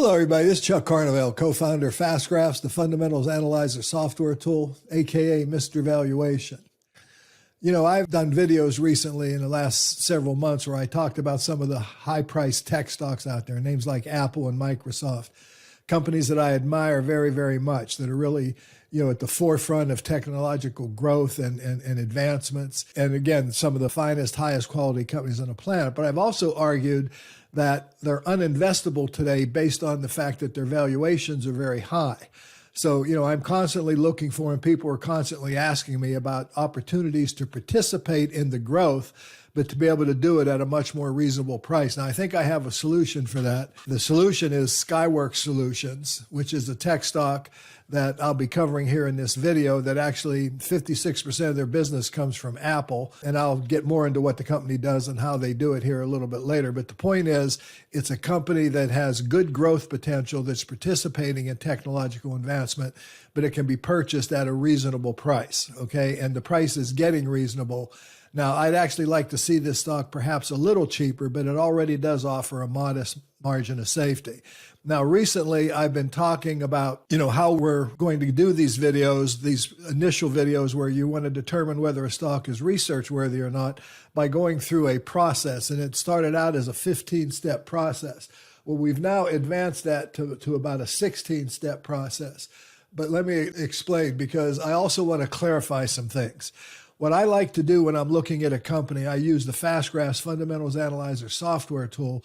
Hello, everybody. This is Chuck Carnevale, co-founder of FastGraphs, the fundamentals analyzer software tool, aka Mr. Valuation. You know, I've done videos recently in the last several months where I talked about some of the high-priced tech stocks out there, names like Apple and Microsoft, companies that I admire very, very much, that are really, at the forefront of technological growth and advancements. And again, some of the finest, highest quality companies on the planet. But I've also argued that they're uninvestable today based on the fact that their valuations are very high. So, I'm constantly looking for, and people are constantly asking me about opportunities to participate in the growth, but to be able to do it at a much more reasonable price. Now, I think I have a solution for that. The solution is Skyworks Solutions, which is a tech stock that I'll be covering here in this video, that actually 56% of their business comes from Apple. And I'll get more into what the company does and how they do it here a little bit later. But the point is, it's a company that has good growth potential, that's participating in technological advancement, but it can be purchased at a reasonable price, okay? And the price is getting reasonable. Now, I'd actually like to see this stock perhaps a little cheaper, but it already does offer a modest margin of safety. Now, recently, I've been talking about, how we're going to do these videos, these initial videos where you want to determine whether a stock is research worthy or not by going through a process. And it started out as a 15-step process. Well, we've now advanced that to about a 16-step process. But let me explain, because I also want to clarify some things. What I like to do when I'm looking at a company, I use the FastGraphs Fundamentals Analyzer software tool,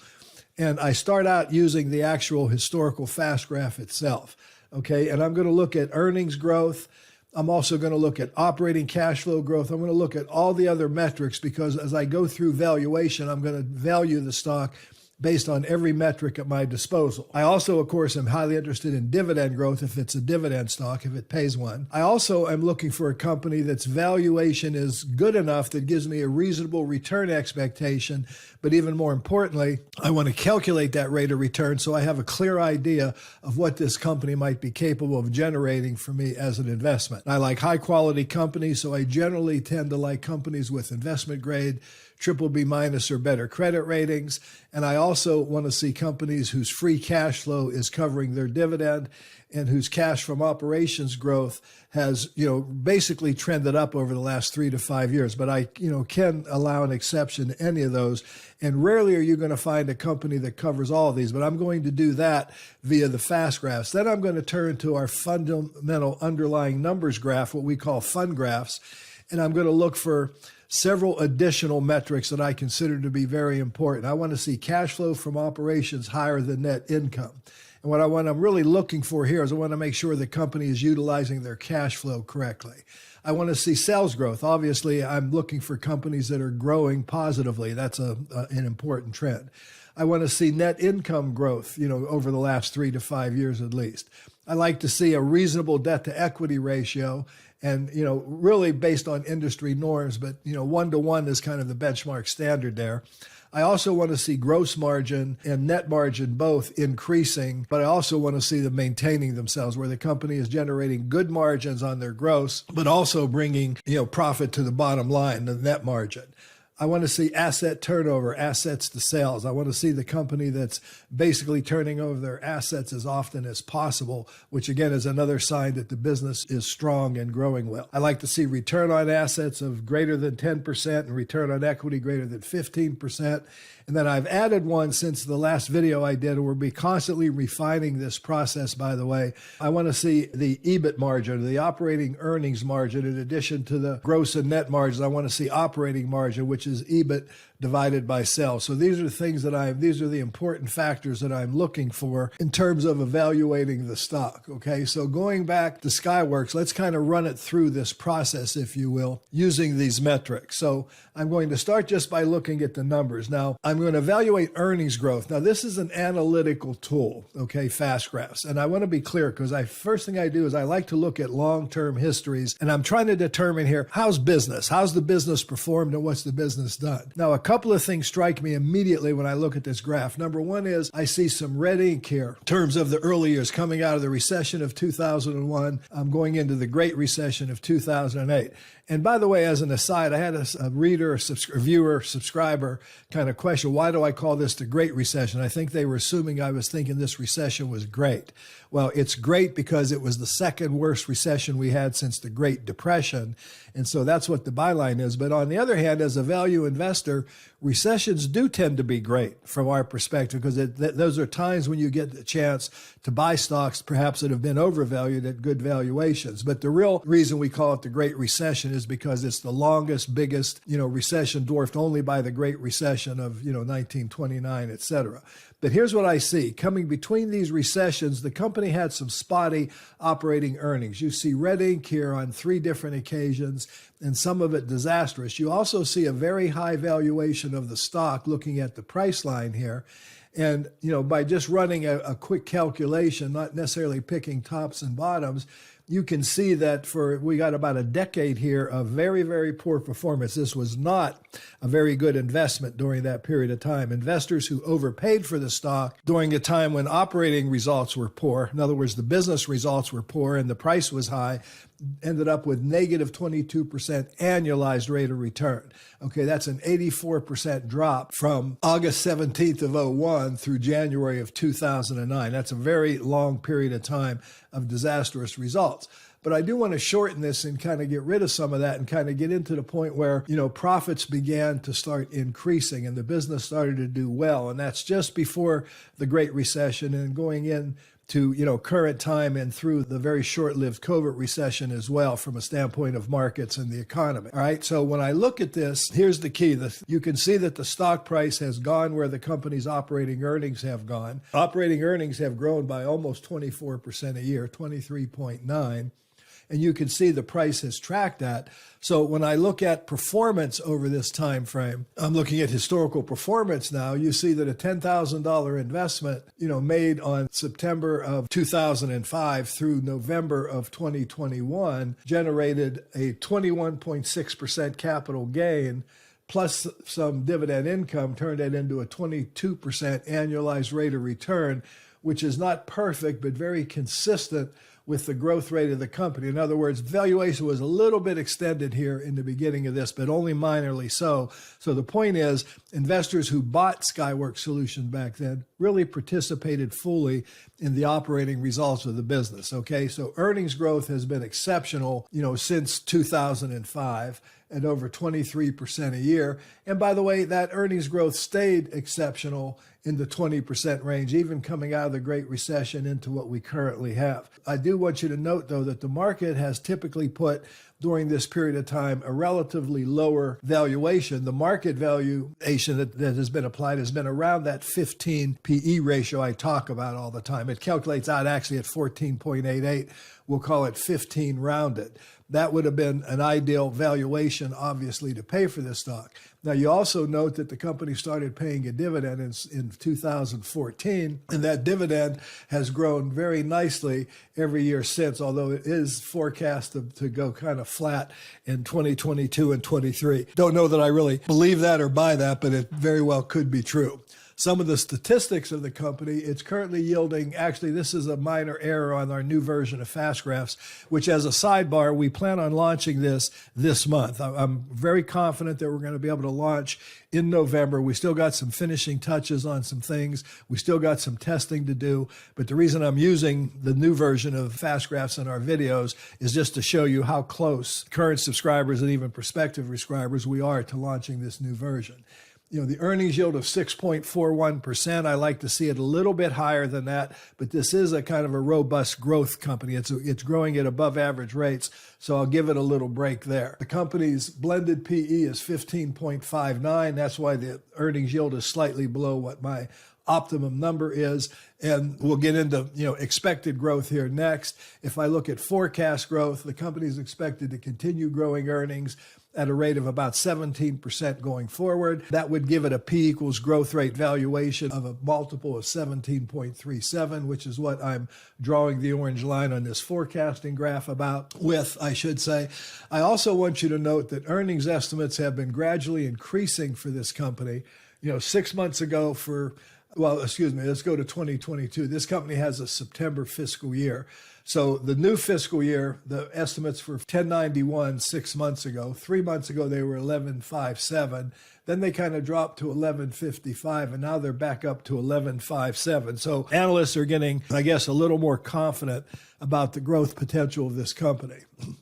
and I start out using the actual historical fast graph itself, okay? And I'm going to look at earnings growth. I'm also going to look at operating cash flow growth. I'm going to look at all the other metrics, because as I go through valuation, I'm going to value the stock based on every metric at my disposal. I also, of course, am highly interested in dividend growth if it's a dividend stock, if it pays one. I also am looking for a company that's valuation is good enough that gives me a reasonable return expectation. But even more importantly, I want to calculate that rate of return so I have a clear idea of what this company might be capable of generating for me as an investment. I like high quality companies, so I generally tend to like companies with investment grade, BBB- or better credit ratings. And I also want to see companies whose free cash flow is covering their dividend and whose cash from operations growth has, basically trended up over the last 3 to 5 years. But I, can allow an exception to any of those. And rarely are you going to find a company that covers all of these, but I'm going to do that via the fast graphs. Then I'm going to turn to our fundamental underlying numbers graph, what we call fund graphs. And I'm going to look for several additional metrics that I consider to be very important. I want to see cash flow from operations higher than net income. And what I'm really looking for here is I want to make sure the company is utilizing their cash flow correctly. I want to see sales growth. Obviously, I'm looking for companies that are growing positively. That's an important trend. I want to see net income growth, over the last 3 to 5 years at least. I like to see a reasonable debt to equity ratio, and, really based on industry norms, but, 1-to-1 is kind of the benchmark standard there. I also want to see gross margin and net margin both increasing, but I also want to see them maintaining themselves, where the company is generating good margins on their gross, but also bringing, profit to the bottom line, the net margin. I want to see asset turnover, assets to sales. I want to see the company that's basically turning over their assets as often as possible, which again is another sign that the business is strong and growing well. I like to see return on assets of greater than 10% and return on equity greater than 15%. And then I've added one since the last video I did, and we'll be constantly refining this process, by the way. I want to see the EBIT margin, the operating earnings margin, in addition to the gross and net margins. I want to see operating margin, which is EBIT divided by sales. So these are the things these are the important factors that I'm looking for in terms of evaluating the stock. Okay, so going back to Skyworks, let's kind of run it through this process, if you will, using these metrics. So I'm going to start just by looking at the numbers. Now, I'm going to evaluate earnings growth. Now, this is an analytical tool, okay, fast graphs. And I want to be clear, because first thing I do is I like to look at long-term histories, and I'm trying to determine here, how's the business performed and what's the business business done. Now, a couple of things strike me immediately when I look at this graph. Number one is I see some red ink here in terms of the early years coming out of the recession of 2001. I'm going into the Great Recession of 2008. And by the way, as an aside, I had a reader, a viewer, subscriber kind of question, why do I call this the Great Recession? I think they were assuming I was thinking this recession was great. Well, it's great because it was the second worst recession we had since the Great Depression. And so that's what the byline is. But on the other hand, as a value investor, recessions do tend to be great from our perspective because those are times when you get the chance to buy stocks perhaps that have been overvalued at good valuations. But the real reason we call it the Great Recession is because it's the longest, biggest, recession, dwarfed only by the Great Recession of, 1929, et cetera. But here's what I see. Coming between these recessions, the company had some spotty operating earnings. You see red ink here on 3 different occasions, and some of it disastrous. You also see a very high valuation of the stock looking at the price line here. And, by just running a quick calculation, not necessarily picking tops and bottoms, you can see that we got about a decade here of very, very poor performance. This was not a very good investment during that period of time. Investors who overpaid for the stock during a time when operating results were poor, in other words, the business results were poor and the price was high, ended up with negative 22% annualized rate of return. Okay, that's an 84% drop from August 17th of 01 through January of 2009. That's a very long period of time of disastrous results. But I do want to shorten this and kind of get rid of some of that and kind of get into the point where, profits began to start increasing and the business started to do well. And that's just before the Great Recession and going in to, current time and through the very short-lived COVID recession as well from a standpoint of markets and the economy. All right. So when I look at this, here's the key. You can see that the stock price has gone where the company's operating earnings have gone. Operating earnings have grown by almost 24% a year, 23.9. And you can see the price has tracked that. So when I look at performance over this time frame, I'm looking at historical performance now. You see that a $10,000 investment, made on September of 2005 through November of 2021 generated a 21.6% capital gain plus some dividend income, turned that into a 22% annualized rate of return, which is not perfect, but very consistent with the growth rate of the company. In other words, valuation was a little bit extended here in the beginning of this, but only minorly so. So the point is, investors who bought Skyworks Solutions back then really participated fully in the operating results of the business. Okay, so earnings growth has been exceptional, since 2005 at over 23% a year. And by the way, that earnings growth stayed exceptional in the 20% range, even coming out of the Great Recession into what we currently have. I do want you to note, though, that the market has typically put during this period of time a relatively lower valuation. The market valuation that has been applied has been around that 15 PE ratio I talk about all the time. It calculates out actually at 14.88. We'll call it 15 rounded. That would have been an ideal valuation, obviously, to pay for this stock. Now, you also note that the company started paying a dividend in 2014, and that dividend has grown very nicely every year since, although it is forecast to go kind of flat in 2022 and 23. Don't know that I really believe that or buy that, but it very well could be true. Some of the statistics of the company, it's currently yielding, actually, this is a minor error on our new version of Fast Graphs, which as a sidebar, we plan on launching this month. I'm very confident that we're going to be able to launch in November. We still got some finishing touches on some things. We still got some testing to do. But the reason I'm using the new version of Fast Graphs in our videos is just to show you how close current subscribers and even prospective subscribers we are to launching this new version. The earnings yield of 6.41%. I like to see it a little bit higher than that, but this is a kind of a robust growth company. It's growing at above average rates, so I'll give it a little break there. The company's blended PE is 15.59. That's why the earnings yield is slightly below what my optimum number is. And we'll get into, expected growth here next. If I look at forecast growth, the company is expected to continue growing earnings at a rate of about 17% going forward. That would give it a P equals growth rate valuation of a multiple of 17.37, which is what I'm drawing the orange line on this forecasting graph about with. I should say. I also want you to note that earnings estimates have been gradually increasing for this company. 6 months ago let's go to 2022. This company has a September fiscal year. So the new fiscal year, the estimates for 1091 6 months ago. 3 months ago, they were 1157. Then they kind of dropped to 1155, and now they're back up to 1157. So analysts are getting, I guess, a little more confident about the growth potential of this company.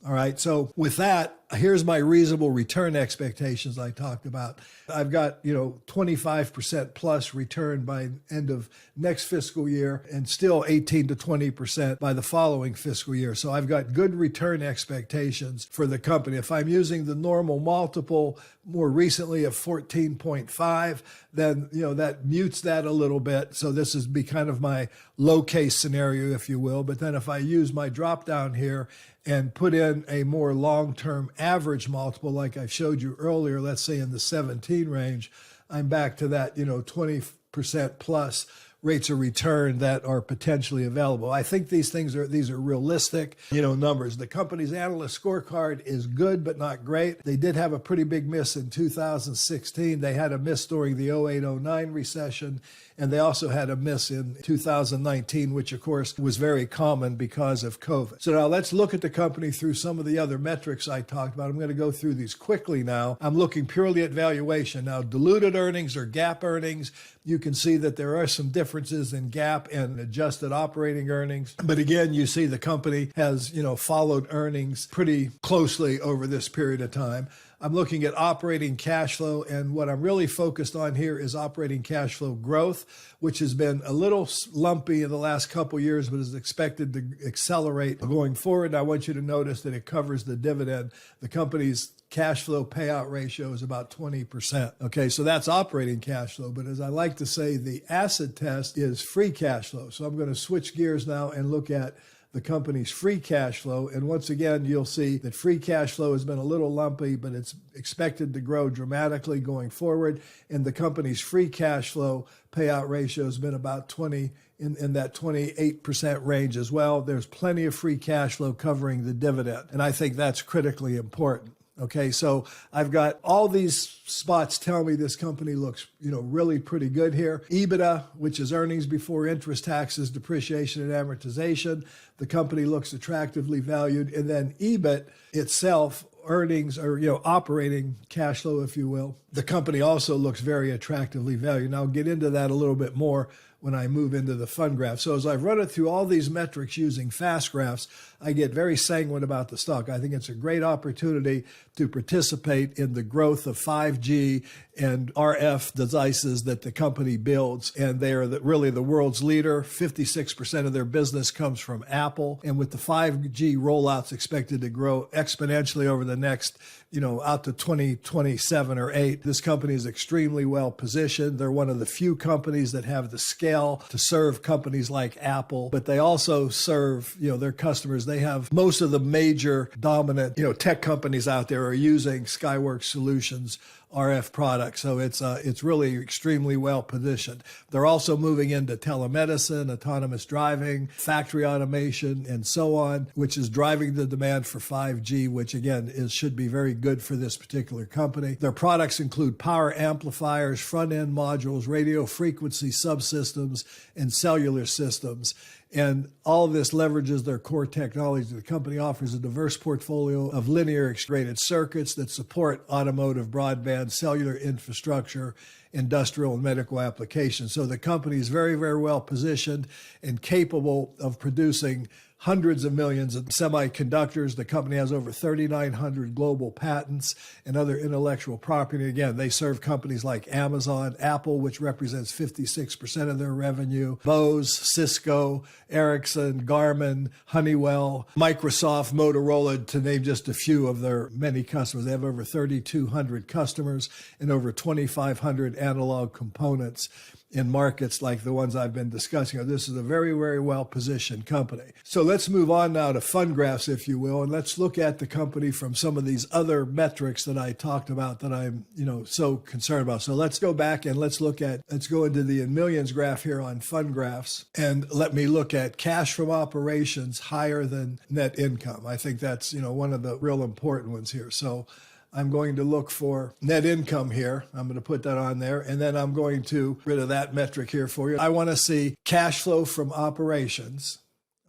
All right. So with that, here's my reasonable return expectations I talked about. I've got, 25% plus return by end of next fiscal year and still 18 to 20% by the following fiscal year. So I've got good return expectations for the company. If I'm using the normal multiple more recently of 14.5, then, that mutes that a little bit. So this is be kind of my low case scenario, if you will. But then if I use my drop down here and put in a more long-term average multiple like I showed you earlier, let's say in the 17 range, I'm back to that, 20% plus rates of return that are potentially available. I think these are realistic, numbers. The company's analyst scorecard is good, but not great. They did have a pretty big miss in 2016. They had a miss during the 08-09 recession, and they also had a miss in 2019, which of course was very common because of COVID. So now let's look at the company through some of the other metrics I talked about. I'm going to go through these quickly now. I'm looking purely at valuation. Now, diluted earnings or GAAP earnings, you can see that there are some differences in GAAP and adjusted operating earnings. But again, you see the company has, followed earnings pretty closely over this period of time. I'm looking at operating cash flow, and what I'm really focused on here is operating cash flow growth, which has been a little lumpy in the last couple years, but is expected to accelerate going forward. I want you to notice that it covers the dividend. The company's cash flow payout ratio is about 20%. Okay, so that's operating cash flow. But as I like to say, the acid test is free cash flow. So I'm going to switch gears now and look at the company's free cash flow. And once again, you'll see that free cash flow has been a little lumpy, but it's expected to grow dramatically going forward. And the company's free cash flow payout ratio has been about 20 in that 28% range as well. There's plenty of free cash flow covering the dividend. And I think that's critically important. Okay, so I've got all these spots tell me this company looks, really pretty good here. EBITDA, which is earnings before interest, taxes, depreciation, and amortization. The company looks attractively valued. And then EBIT itself, earnings or, operating cash flow, if you will. The company also looks very attractively valued. And I'll get into that a little bit more when I move into the fund graph. So as I've run it through all these metrics using fast graphs, I get very sanguine about the stock. I think it's a great opportunity to participate in the growth of 5G and RF devices that the company builds. And they are really the world's leader. 56% of their business comes from Apple. And with the 5G rollouts expected to grow exponentially over the next, out to 2027 or 8, this company is extremely well positioned. They're one of the few companies that have the scale to serve companies like Apple, but they also serve, their customers. They have most of the major dominant, tech companies out there are using Skyworks Solutions RF products. So it's really extremely well positioned. They're also moving into telemedicine, autonomous driving, factory automation, and so on, which is driving the demand for 5G, which again should be very good for this particular company. Their products include power amplifiers, front-end modules, radio frequency subsystems, and cellular systems. And all of this leverages their core technology. The company offers a diverse portfolio of linear integrated circuits that support automotive, broadband, cellular infrastructure, industrial, and medical applications. So the company is very, very well positioned and capable of producing hundreds of millions of semiconductors. The company has over 3,900 global patents and other intellectual property. Again, they serve companies like Amazon, Apple, which represents 56% of their revenue, Bose, Cisco, Ericsson, Garmin, Honeywell, Microsoft, Motorola, to name just a few of their many customers. They have over 3,200 customers and over 2,500 analog components in markets like the ones I've been discussing. This is a very, very well-positioned company. So let's move on now to fund graphs, if you will, and let's look at the company from some of these other metrics that I talked about that I'm, so concerned about. So let's go back and let's go into the in millions graph here on fund graphs, and let me look at cash from operations higher than net income. I think that's, one of the real important ones here. So I'm going to look for net income here. I'm going to put that on there. And then I'm going to get rid of that metric here for you. I want to see cash flow from operations.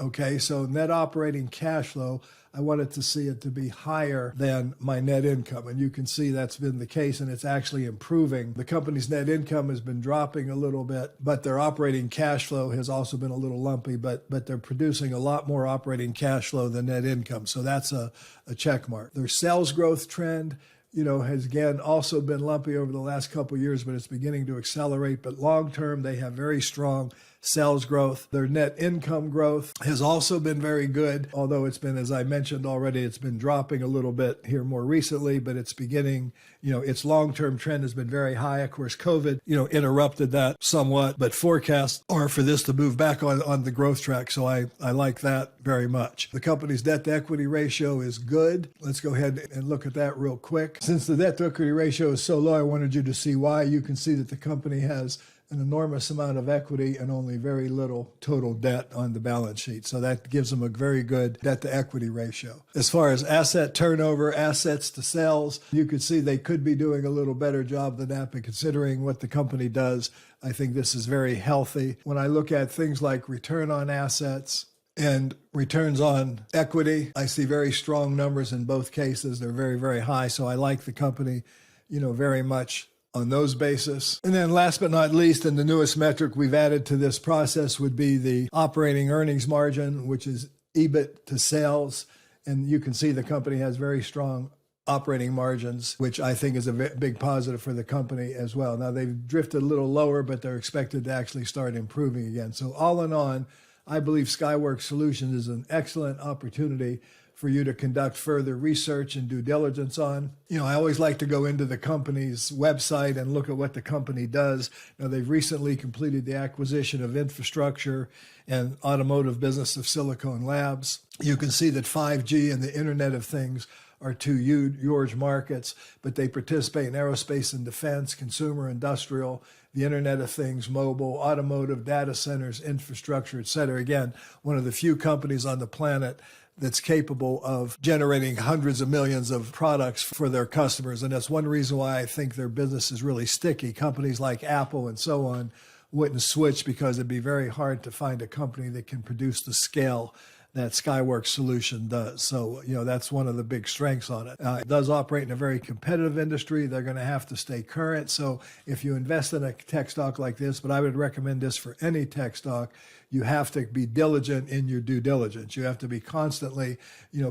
Okay, so net operating cash flow, I wanted to see it to be higher than my net income. And you can see that's been the case, and it's actually improving. The company's net income has been dropping a little bit, but their operating cash flow has also been a little lumpy, but they're producing a lot more operating cash flow than net income. So that's a check mark. Their sales growth trend, has again also been lumpy over the last couple of years, but it's beginning to accelerate. But long term, they have very strong sales growth. Their net income growth has also been very good, although it's been, as I mentioned already, it's been dropping a little bit here more recently, but it's beginning, its long-term trend has been very high. Of course, COVID, interrupted that somewhat, but forecasts are for this to move back on the growth track. So I like that very much. The company's debt to equity ratio is good. Let's go ahead and look at that real quick. Since the debt to equity ratio is so low, I wanted you to see why. You can see that the company has an enormous amount of equity and only very little total debt on the balance sheet. So that gives them a very good debt to equity ratio. As far as asset turnover, assets to sales, you could see they could be doing a little better job than that, but considering what the company does, I think this is very healthy. When I look at things like return on assets and returns on equity, I see very strong numbers in both cases. They're very, very high. So I like the company, very much on those basis. And then last but not least, and the newest metric we've added to this process would be the operating earnings margin, which is EBIT to sales. And you can see the company has very strong operating margins, which I think is a big positive for the company as well. Now they've drifted a little lower, but they're expected to actually start improving again. So all in all, I believe Skyworks Solutions is an excellent opportunity for you to conduct further research and due diligence on. I always like to go into the company's website and look at what the company does. They've recently completed the acquisition of infrastructure and automotive business of Silicon Labs. You can see that 5G and the Internet of Things are two huge markets, but they participate in aerospace and defense, consumer, industrial, the Internet of Things, mobile, automotive, data centers, infrastructure, et cetera. Again, one of the few companies on the planet that's capable of generating hundreds of millions of products for their customers. And that's one reason why I think their business is really sticky. Companies like Apple and so on wouldn't switch because it'd be very hard to find a company that can produce the scale that Skyworks Solution does. So, that's one of the big strengths on it. It does operate in a very competitive industry. They're going to have to stay current. So if you invest in a tech stock like this, but I would recommend this for any tech stock, you have to be diligent in your due diligence. You have to be constantly,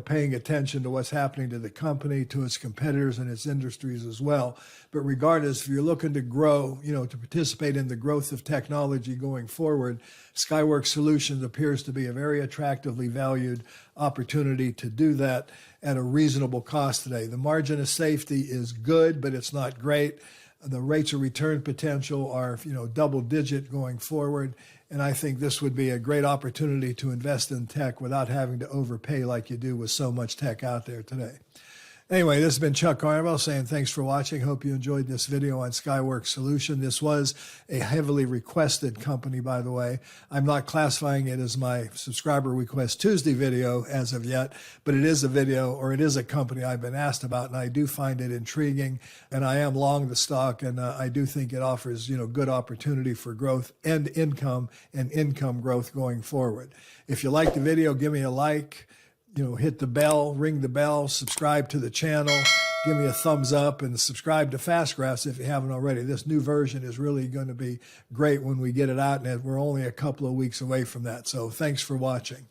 paying attention to what's happening to the company, to its competitors and its industries as well. But regardless, if you're looking to grow, to participate in the growth of technology going forward, Skyworks Solutions appears to be a very attractively valued opportunity to do that at a reasonable cost today. The margin of safety is good, but it's not great. The rates of return potential are, double digit going forward. And I think this would be a great opportunity to invest in tech without having to overpay like you do with so much tech out there today. Anyway, this has been Chuck Carnwell saying thanks for watching. Hope you enjoyed this video on Skyworks Solution. This was a heavily requested company, by the way. I'm not classifying it as my subscriber request Tuesday video as of yet, but it is a video, or it is a company I've been asked about, and I do find it intriguing, and I am long the stock, and I do think it offers, good opportunity for growth and income growth going forward. If you like the video, give me a like. Hit the bell, ring the bell, subscribe to the channel, give me a thumbs up, and subscribe to Fast Graphs if you haven't already. This new version is really going to be great when we get it out, and we're only a couple of weeks away from that. So thanks for watching.